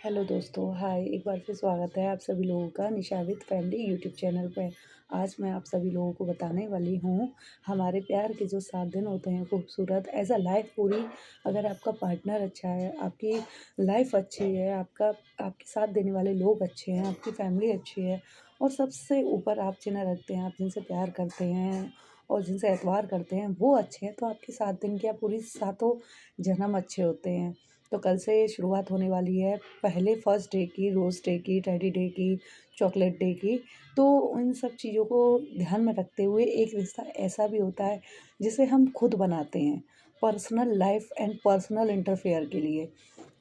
Hello दोस्तों, हाय। एक बार फिर स्वागत है आप सभी लोगों का निशावित फैमिली यूट्यूब चैनल पे। आज मैं आप सभी लोगों को बताने वाली हूँ, हमारे प्यार के जो 7 दिन होते हैं खूबसूरत एज़ अ लाइफ़ पूरी। अगर आपका पार्टनर अच्छा है, आपकी लाइफ़ अच्छी है, आपके साथ देने वाले लोग अच्छे हैं, आपकी फैमिली अच्छी है और सबसे ऊपर आप जिन्हें रखते हैं, आप जिनसे प्यार करते हैं और जिनसे एतबार करते हैं, वो अच्छे हैं, तो आपके 7 दिन क्या पूरी सातों जन्म अच्छे होते हैं। तो कल से शुरुआत होने वाली है पहले फर्स्ट डे की, रोज़ डे की, टेडी डे की, चॉकलेट डे की। तो उन सब चीज़ों को ध्यान में रखते हुए एक रिश्ता ऐसा भी होता है जिसे हम खुद बनाते हैं, personal life and personal interfere के लिए,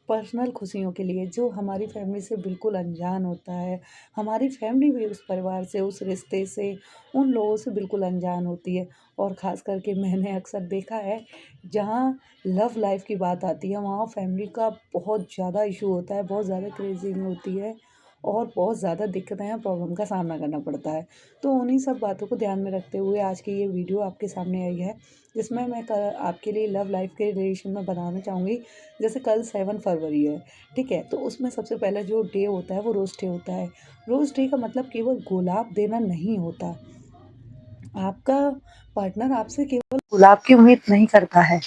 पर्सनल खुशियों के लिए, जो हमारी फैमिली से बिल्कुल अनजान होता है। हमारी फैमिली भी उस परिवार से, उस रिश्ते से, उन लोगों से बिल्कुल अनजान होती है। और ख़ास करके मैंने अक्सर देखा है, जहाँ लव लाइफ़ की बात आती है, वहाँ फैमिली का बहुत ज़्यादा इश्यू होता है, बहुत ज़्यादा क्रेज़िंग होती है और बहुत ज़्यादा दिक्कतें या प्रॉब्लम का सामना करना पड़ता है। तो उन्हीं सब बातों को ध्यान में रखते हुए आज की ये वीडियो आपके सामने आई है, जिसमें मैं आपके लिए लव लाइफ़ के रिलेशन में बताना चाहूँगी। जैसे कल 7 फरवरी है, ठीक है? तो उसमें सबसे पहला जो डे होता है वो रोज़ डे होता है। रोज़ डे का मतलब केवल गुलाब देना नहीं होता। आपका पार्टनर आपसे केवल गुलाब की उम्मीद नहीं करता है।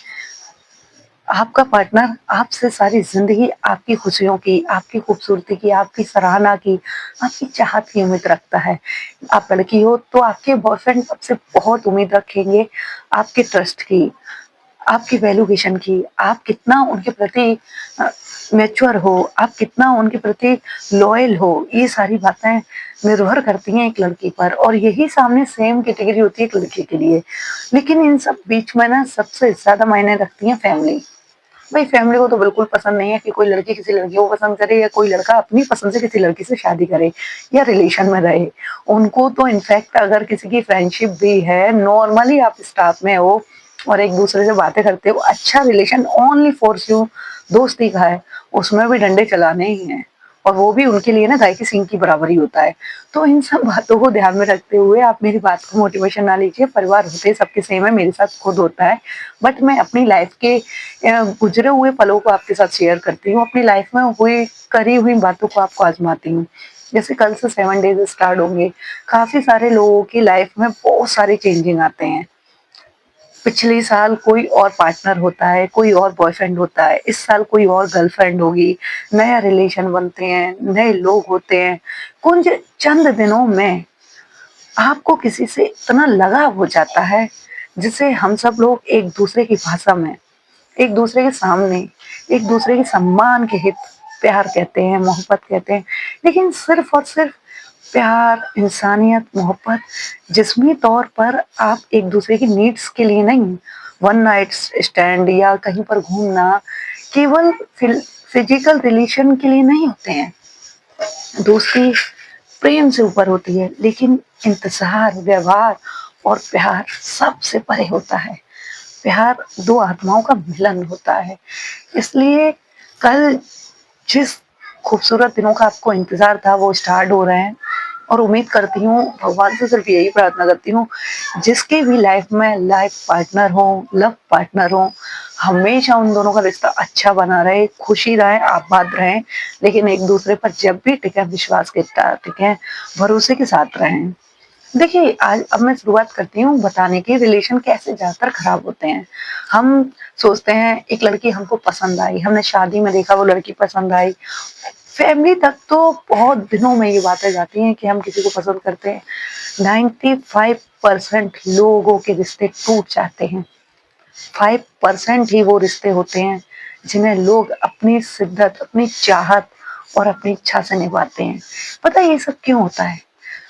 आपका पार्टनर आपसे सारी ज़िंदगी आपकी खुशियों की, आपकी खूबसूरती की, आपकी सराहना की, आपकी चाहत की उम्मीद रखता है। आप लड़की हो तो आपके बॉयफ्रेंड आपसे बहुत उम्मीद रखेंगे, आपके ट्रस्ट की, आपकी वैल्यूएशन की, आप कितना उनके प्रति मैच्योर हो, आप कितना उनके प्रति लॉयल हो, ये सारी बातें निर्भर करती हैं एक लड़की पर और यही सामने सेम कैटेगरी होती है एक लड़के के लिए। लेकिन इन सब बीच में ना सबसे ज़्यादा मायने रखती है फैमिली। भाई फैमिली को तो बिल्कुल पसंद नहीं है कि कोई लड़की किसी लड़की को पसंद करे या कोई लड़का अपनी पसंद से किसी लड़की से शादी करे या रिलेशन में रहे। उनको तो इनफैक्ट अगर किसी की फ्रेंडशिप भी है, नॉर्मली आप स्टाफ में हो और एक दूसरे से बातें करते हो, अच्छा रिलेशन ओनली फॉर यू दोस्ती का है, उसमें भी डंडे चलाने ही हैं और वो भी उनके लिए ना गाय की सींग की बराबरी होता है। तो इन सब बातों को ध्यान में रखते हुए आप मेरी बात को मोटिवेशन ना लीजिए, परिवार होते सबके सेम है, मेरे साथ खुद होता है। बट मैं अपनी लाइफ के गुजरे हुए पलों को आपके साथ शेयर करती हूँ, अपनी लाइफ में हुई करी हुई बातों को आपको आजमाती हूँ। जैसे कल से 7 डेज स्टार्ट होंगे, काफी सारे लोगों की लाइफ में बहुत सारे चेंजिंग आते हैं। पिछले साल कोई और पार्टनर होता है, कोई और बॉयफ्रेंड होता है, इस साल कोई और गर्लफ्रेंड होगी, नया रिलेशन बनते हैं, नए लोग होते हैं। कुछ चंद दिनों में आपको किसी से इतना लगाव हो जाता है, जिसे हम सब लोग एक दूसरे की भाषा में, एक दूसरे के सामने, एक दूसरे के सम्मान के हित प्यार कहते हैं, मोहब्बत कहते हैं। लेकिन सिर्फ और सिर्फ प्यार, इंसानियत, मोहब्बत, जिस्मी तौर पर आप एक दूसरे की नीड्स के लिए नहीं, वन नाइट स्टैंड या कहीं पर घूमना, केवल फिजिकल रिलेशन के लिए नहीं होते हैं। दोस्ती प्रेम से ऊपर होती है, लेकिन इंतजार, व्यवहार और प्यार सबसे परे होता है। प्यार दो आत्माओं का मिलन होता है। इसलिए कल जिस खूबसूरत दिनों का आपको इंतजार था वो स्टार्ट हो रहे हैं और उम्मीद करती हूँ, भगवान से सिर्फ यही प्रार्थना करती हूँ, जिसके भी लाइफ में लाइफ पार्टनर हो, लव पार्टनर हो, हमेशा उन दोनों का रिश्ता अच्छा बना रहे, खुशी रहे, आबाद रहें, लेकिन एक दूसरे पर जब भी टिके विश्वास के साथ टिके, भरोसे के साथ रहें। देखिए, आज अब मैं शुरुआत करती हूँ बताने की रिलेशन कैसे ज़्यादातर खराब होते हैं। हम सोचते हैं एक लड़की हमको पसंद आई, हमने शादी में देखा वो लड़की पसंद आई, फैमिली तक तो बहुत दिनों में ये बातें जाती हैं कि हम किसी को पसंद करते हैं। 95% लोगों के रिश्ते टूट जाते हैं। 5% ही वो रिश्ते होते हैं जिन्हें लोग अपनी शिद्दत, अपनी चाहत और अपनी इच्छा से निभाते हैं। पता है ये सब क्यों होता है?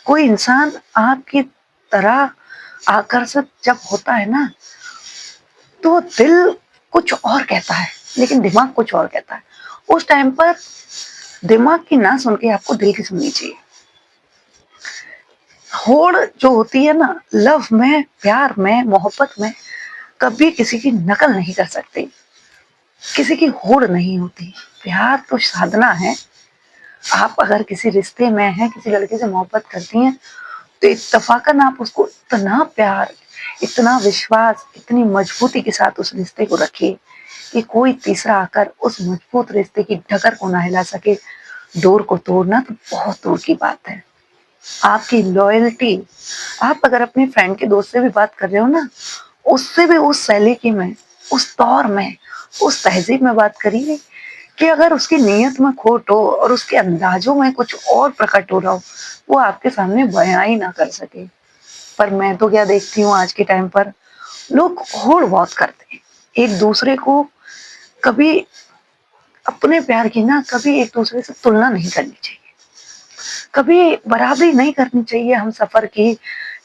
कोई इंसान आपकी तरह आकर्षित जब होता है ना, तो दिल कुछ और कहता है, लेकिन दिमाग कुछ और कहता है। उस टाइम पर दिमाग की ना सुन के आपको दिल की सुननी चाहिए। होड़ जो होती है ना, लव में, प्यार में, मोहब्बत में, कभी किसी की नकल नहीं कर सकते, किसी की होड़ नहीं होती। प्यार तो साधना है। आप अगर किसी रिश्ते में हैं, किसी लड़के से मोहब्बत करती हैं, तो इत्तफाकन आप उसको इतना प्यार, इतना विश्वास, इतनी मजबूती के साथ उस रिश्ते को रखिए कि कोई तीसरा आकर उस मजबूत रिश्ते की डगर को ना हिला सके, डोर को तोड़ना तो बहुत दूर की बात है। आपकी लॉयल्टी, आप अगर अपने फ्रेंड के दोस्त से भी बात कर रहे हो ना, उससे भी उस सलीके में, उस दौर में, उस तहज़ीब में बात करिए कि अगर उसकी नीयत में खोट हो और उसके अंदाज़ों में कुछ और प्रकट हो रहा हो, वो आपके सामने बयाँ ही ना कर सके। पर मैं तो क्या देखती हूँ आज के टाइम पर, लोग होड़ बहुत करते हैं। एक दूसरे को कभी अपने प्यार की ना कभी एक दूसरे से तुलना नहीं करनी चाहिए। कभी बराबरी नहीं करनी चाहिए हम सफ़र की,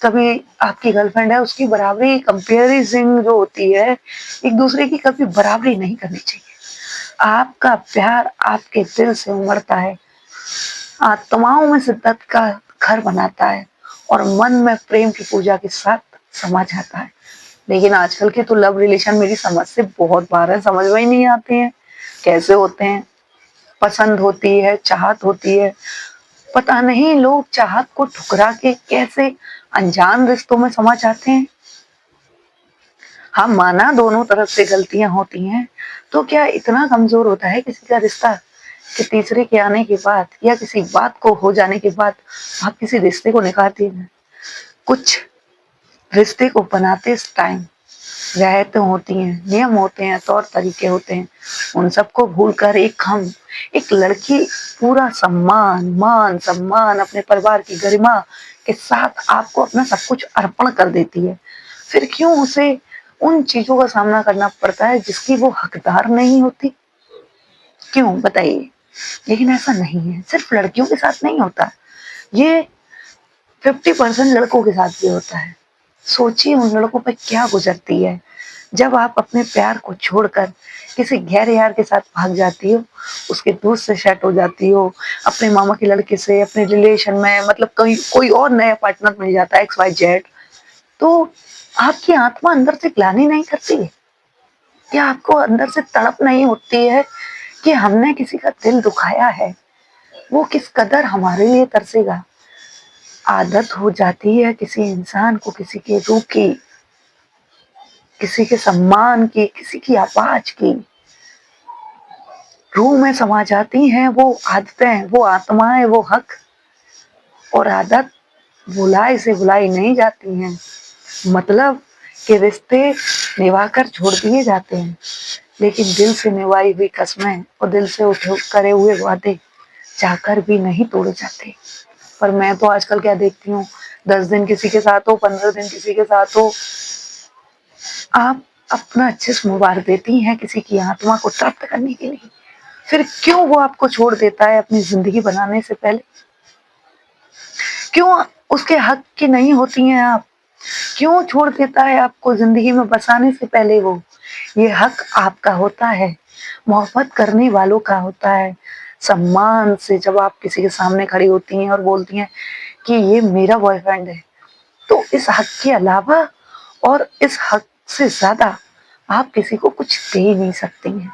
कभी आपकी गर्लफ्रेंड है उसकी बराबरी कंपैरिज़न जो होती है, एक दूसरे की कभी बराबरी नहीं करनी चाहिए। आपका प्यार आपके दिल से उमड़ता है, आत्माओं में शिद्दत का घर बनाता है और मन में प्रेम की पूजा के साथ समा जाता है। लेकिन आजकल के तो लव रिलेशन मेरी समझ से बहुत बाहर है, समझ में ही नहीं आते हैं, कैसे होते हैं। पसंद होती है, चाहत होती है, पता नहीं लोग चाहत को ठुकरा के कैसे अनजान रिश्तों में समा जाते हैं। हाँ, माना दोनों तरफ से गलतियां होती हैं, तो क्या इतना कमजोर होता है किसी का रिश्ता कि तीसरे के आने के बाद या किसी बात को हो जाने के बाद आप किसी रिश्ते को निकालती हैं। कुछ रिश्ते को बनाते इस टाइम रियायतें होती हैं, नियम होते हैं, तौर तरीके होते हैं, उन सबको भूलकर एक लड़की पूरा सम्मान, मान सम्मान, अपने परिवार की गरिमा के साथ आपको अपना सब कुछ अर्पण कर देती है। फिर क्यों उसे उन चीजों का सामना करना पड़ता है जिसकी वो हकदार नहीं होती? क्यों बताइए? लेकिन ऐसा नहीं है, सिर्फ लड़कियों के साथ नहीं होता, ये 50% लड़कों के साथ भी होता है। सोचिए उन लड़कों पे क्या गुजरती है जब आप अपने प्यार को छोड़कर किसी गैर यार के साथ भाग जाती हो, उसके दोस्त से सेट हो जाती हो, अपने मामा के लड़के से, अपने रिलेशन में, मतलब कहीं कोई और नया पार्टनर मिल जाता है XYZ, तो आपकी आत्मा अंदर से ग्लानि नहीं करती है? क्या आपको अंदर से तड़प नहीं होती है कि हमने किसी का दिल दुखाया है, वो किस कदर हमारे लिए तरसेगा? आदत हो जाती है किसी इंसान को किसी के रूप की, किसी के सम्मान की, किसी की आवाज की, रूह में समा जाती हैं वो आदतें, वो आत्माएं, वो हक और आदत भुलाई से भुलाई नहीं जाती हैं। मतलब के रिश्ते निभाकर छोड़ दिए जाते हैं, लेकिन दिल से निभाई हुई कस्में और दिल से उठे करे हुए वादे चाहकर भी नहीं तोड़े जाते। पर मैं तो आजकल क्या देखती हूँ, 10 दिन किसी के साथ हो, 15 दिन किसी के साथ हो, आप अपना जिस्म वार देती हैं किसी की आत्मा को तृप्त करने के लिए। फिर क्यों वो आपको छोड़ देता है अपनी जिंदगी बनाने से पहले? क्यों उसके हक की नहीं होती हैं आप? क्यों छोड़ देता है आपको जिंदगी में बसाने से पहले वो? ये हक आपका होता है, मोहब्बत करने वालों का होता है। सम्मान से जब आप किसी के सामने खड़ी होती हैं और बोलती हैं कि ये मेरा बॉयफ्रेंड है, तो इस हक के अलावा और इस हक से ज्यादा आप किसी को कुछ दे ही नहीं सकती हैं।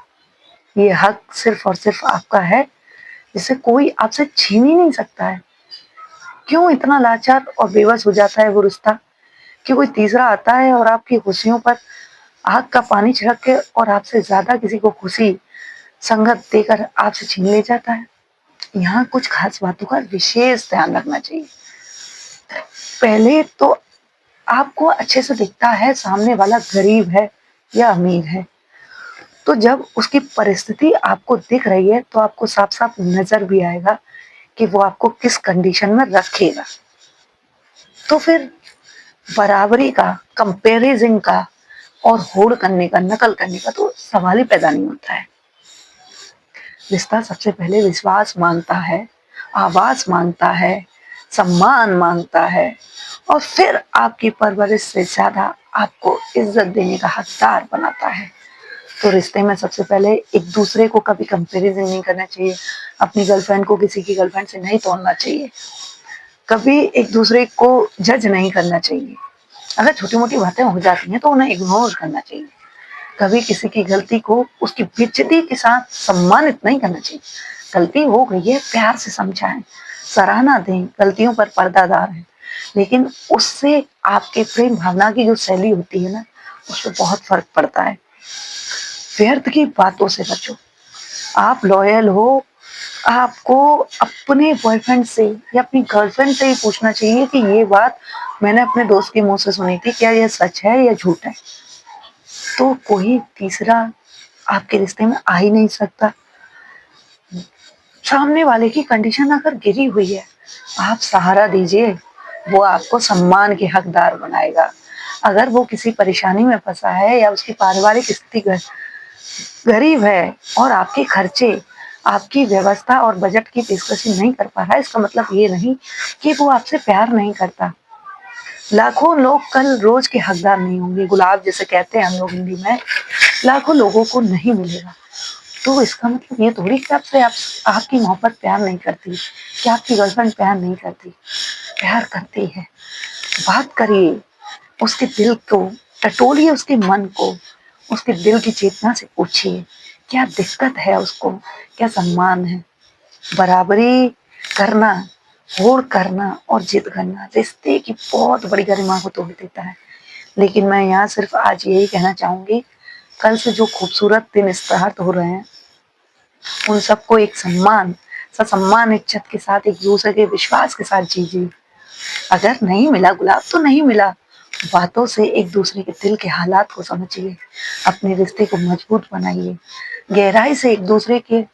ये हक सिर्फ और सिर्फ आपका है, जिसे कोई आपसे छीन ही नहीं सकता है। क्यों इतना लाचार और बेबस हो जाता है वो रिश्ता कि कोई तीसरा आता है और आपकी खुशियों पर आग का पानी छिड़क के और आपसे ज्यादा किसी को खुशी संगत देकर आपसे छीन ले जाता है? यहाँ कुछ खास बातों का विशेष ध्यान रखना चाहिए। पहले तो आपको अच्छे से दिखता है सामने वाला गरीब है या अमीर है, तो जब उसकी परिस्थिति आपको दिख रही है तो आपको साफ साफ नजर भी आएगा कि वो आपको किस कंडीशन में रखेगा। तो फिर बराबरी का, कंपैरिजन का और होड़ करने का, नकल करने का तो सवाल ही पैदा नहीं होता है। रिश्ता सबसे पहले विश्वास मांगता है, आवाज मांगता है, सम्मान मांगता है और फिर आपकी परवरिश से ज्यादा आपको इज्जत देने का हकदार बनाता है। तो रिश्ते में सबसे पहले एक दूसरे को कभी कंपैरिजन नहीं करना चाहिए, अपनी गर्लफ्रेंड को किसी की गर्लफ्रेंड से नहीं तोड़ना चाहिए, कभी एक दूसरे को जज नहीं करना चाहिए। अगर छोटी मोटी बातें हो जाती हैं तो उन्हें इग्नोर करना चाहिए। कभी किसी की गलती को उसकी बेइज्जती के साथ सम्मानित नहीं करना चाहिए। गलती हो गई है, प्यार से समझाएं, सराहना दें, गलतियों पर पर्दा डालें, लेकिन उससे आपके प्रेम भावना की जो शैली होती है ना, उससे बहुत फर्क पड़ता है। व्यर्थ की बातों से बचो। आप लॉयल हो, आपको अपने बॉयफ्रेंड से या अपनी गर्लफ्रेंड से ही पूछना चाहिए कि ये बात मैंने अपने दोस्त के मुंह से सुनी थी, क्या ये सच है या झूठ है। तो कोई तीसरा आपके रिश्ते में आ ही नहीं सकता। सामने वाले की कंडीशन अगर गिरी हुई है, आप सहारा दीजिए, वो आपको सम्मान के हकदार बनाएगा। अगर वो किसी परेशानी में फंसा है या उसकी पारिवारिक स्थिति गरीब है और आपके खर्चे, आपकी व्यवस्था और बजट की पेशकशी नहीं कर पा रहा है, इसका मतलब ये नहीं कि वो आपसे प्यार नहीं करता। लाखों लोग कल रोज के हकदार नहीं होंगे, गुलाब जैसे कहते हैं हम लोग हिंदी में, लाखों लोगों को नहीं मिलेगा। तो इसका मतलब ये थोड़ी कि आपसे आपकी मोहब्बत प्यार नहीं करती, कि आपकी गर्लफ्रेंड प्यार नहीं करती, प्यार करती है। बात करिए, उसके दिल को टटोलिए, उसके मन को, उसके दिल की चेतना से पूछिए क्या दिक्कत है उसको, क्या सम्मान है। बराबरी करना, होड़ करना और जिद करना रिश्ते की बहुत बड़ी गरिमा को तोड़ देता है। लेकिन मैं यहाँ सिर्फ आज यही कहना चाहूंगी, कल से जो खूबसूरत दिन स्टार्ट हो रहे हैं उन सबको एक सम्मान इज्जत के साथ, एक दूसरे के विश्वास के साथ जीजिए। अगर नहीं मिला गुलाब तो नहीं मिला, बातों से एक दूसरे के दिल के हालात को समझिए, अपने रिश्ते को मजबूत बनाइए, गहराई से एक दूसरे के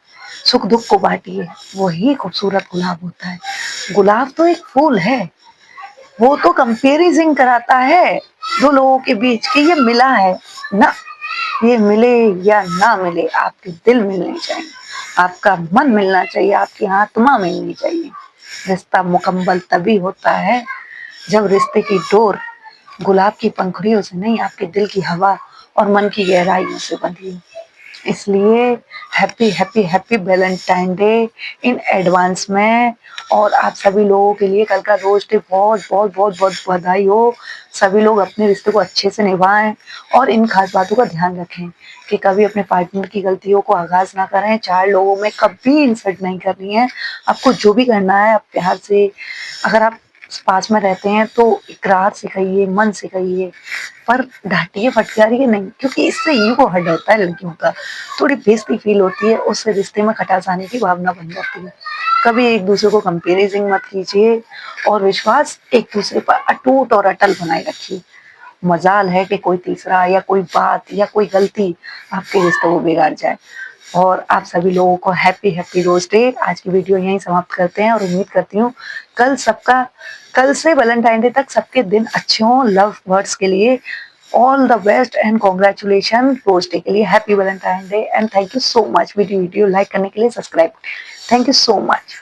सुख दुख को बांटिए। वही खूबसूरत गुलाब होता है। गुलाब तो एक फूल है, वो तो कंपेरिजन कराता है दो लोगों के बीच कि ये मिला है ना। ये मिले या ना मिले, आपके दिल मिलने चाहिए, आपका मन मिलना चाहिए, आपकी आत्मा मिलनी चाहिए। रिश्ता मुकम्मल तभी होता है जब रिश्ते की डोर गुलाब की पंखुड़ियों से नहीं, आपके दिल की हवा और मन की गहराइयों से बंधी हो। इसलिए happy happy happy Valentine day in advance में। और आप सभी लोगों के लिए कल का रोज डे बहुत बहुत बहुत बहुत बधाई हो। सभी लोग अपने रिश्ते को अच्छे से निभाएं और इन खास बातों का ध्यान रखें कि कभी अपने पार्टनर की गलतियों को आगाज ना करें। चार लोगों में कभी इंसल्ट नहीं करनी है। आपको जो भी करना है आप प्यार से, अगर आप पास में रहते हैं तो इकरार सिखाइए, मन सिखाइए, पर डांटिए फटकारिए नहीं, क्योंकि इससे ईगो हर्ट होता है लड़कियों का, थोड़ी बेइज्जती फील होती है, उससे रिश्ते में खटास आने की भावना बन जाती है। कभी एक दूसरे को कंपेरिजन मत कीजिए और विश्वास एक दूसरे पर अटूट और अटल बनाए रखिए। मजाल है कि कोई तीसरा या कोई बात या कोई गलती आपके रिश्ते को बिगाड़ जाए। और आप सभी लोगों को हैप्पी हैप्पी रोज डे। आज की वीडियो यहीं समाप्त करते हैं और उम्मीद करती हूँ कल से वैलेंटाइन डे तक सबके दिन अच्छे हों। लव बर्ड्स के लिए all the best and congratulation rose day के लिए। Happy Valentine day and thank you so much. Video like करने के लिए, subscribe, thank you so much.